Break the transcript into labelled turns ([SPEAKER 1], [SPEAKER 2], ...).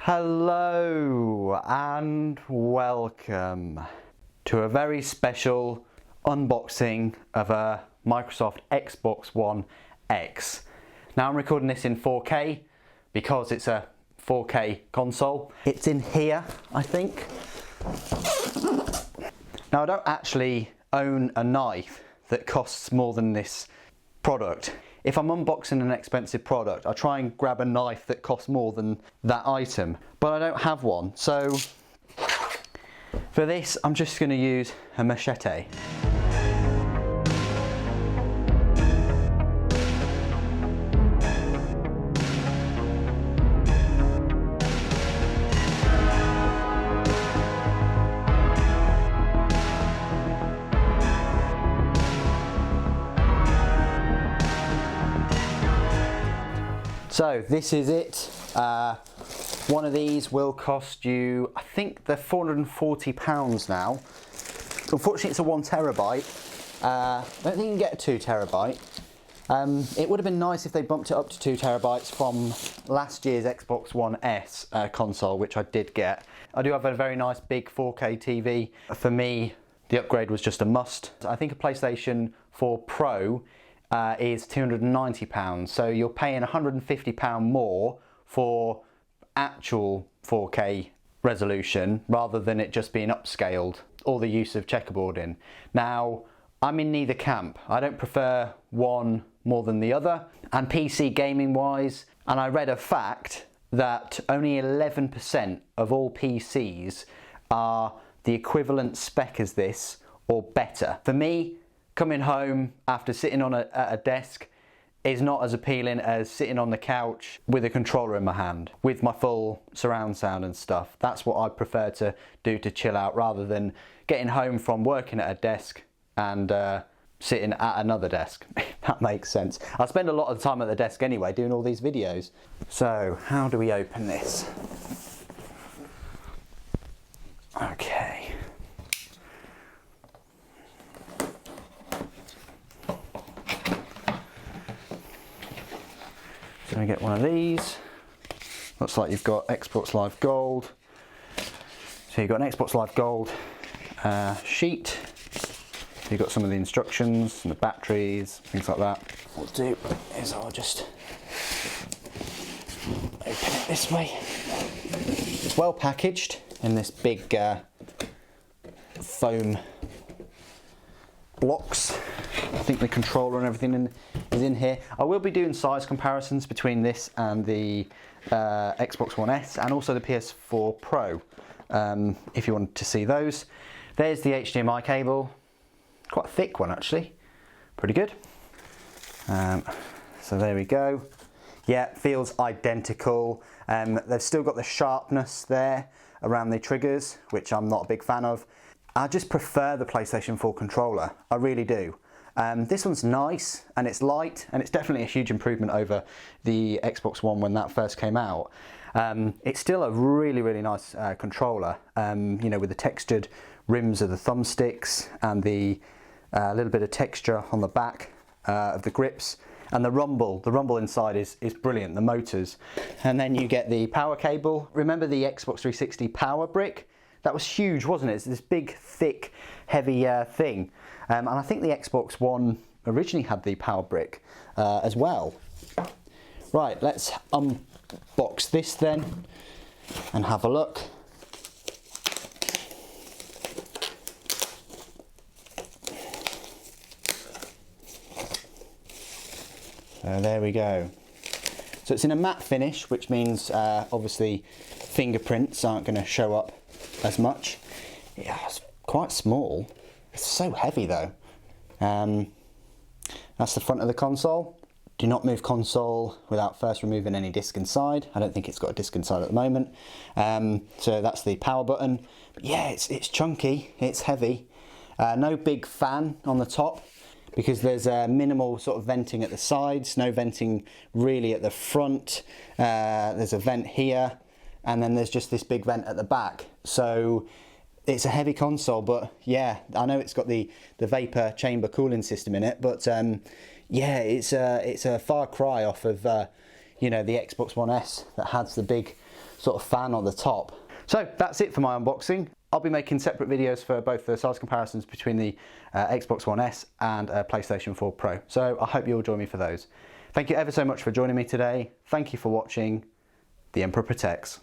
[SPEAKER 1] Hello and welcome to a very special unboxing of a Microsoft Xbox One X. Now I'm recording this in 4K because it's a 4K console. It's in here, I think. Now I don't actually own a knife that costs more than this product. If I'm unboxing an expensive product, I try and grab a knife that costs more than that item, but I don't have one. So for this, I'm just going to use a machete. So this is it. One of these will cost you, I think they're £440 now. Unfortunately it's a 1 terabyte. I don't think you can get a 2 terabyte. It would have been nice if they bumped it up to 2 terabytes from last year's Xbox One S console, which I did get. I do have a very nice big 4K TV. For me, the upgrade was just a must. I think a PlayStation 4 Pro is £290, so you're paying £150 more for actual 4K resolution rather than it just being upscaled or the use of checkerboarding. Now, I'm in neither camp. I don't prefer one more than the other. And PC gaming wise, and I read a fact that only 11% of all PCs are the equivalent spec as this or better. For me, coming home after sitting on a desk is not as appealing as sitting on the couch with a controller in my hand with my full surround sound and stuff. That's what I prefer to do to chill out rather than getting home from working at a desk and sitting at another desk, if that makes sense. I spend a lot of time at the desk anyway doing all these videos. So how do we open this? Okay. So we get one of these. Looks like you've got Xbox Live Gold. So you've got an Xbox Live Gold sheet. You've got some of the instructions and the batteries, things like that. What I'll do is I'll just open it this way. It's well packaged in this big foam blocks. I think the controller and everything is in here. I will be doing size comparisons between this and the Xbox One S and also the PS4 Pro, if you want to see those. There's the HDMI cable, quite a thick one actually, pretty good. So there we go. Yeah, feels identical. They've still got the sharpness there around the triggers, which I'm not a big fan of. I just prefer the PlayStation 4 controller, I really do. This one's nice and it's light and it's definitely a huge improvement over the Xbox One when that first came out. It's still a really nice controller, you know, with the textured rims of the thumbsticks and the little bit of texture on the back of the grips, and the rumble inside is brilliant, the motors. And then you get the power cable. Remember the Xbox 360 power brick? That was huge, wasn't it? It's this big, thick, heavy thing. And I think the Xbox One originally had the power brick as well. Right, let's unbox this then and have a look. So there we go. So it's in a matte finish, which means obviously fingerprints aren't going to show up as much. Yeah, it's quite small. It's so heavy though. That's the front of the console. Do not move console without first removing any disc inside. I don't think it's got a disc inside at the moment. So that's the power button. But yeah, it's chunky, it's heavy. No big fan on the top because there's a minimal sort of venting at the sides, no venting really at the front. There's a vent here, and then there's just this big vent at the back. So it's a heavy console, but yeah, I know it's got the vapor chamber cooling system in it, but yeah, it's a far cry off of you know, the Xbox One S that has the big sort of fan on the top. So that's it for my unboxing. I'll be making separate videos for both the size comparisons between the Xbox One S and PlayStation 4 Pro. So I hope you'll join me for those. Thank you ever so much for joining me today. Thank you for watching. The Emperor protects.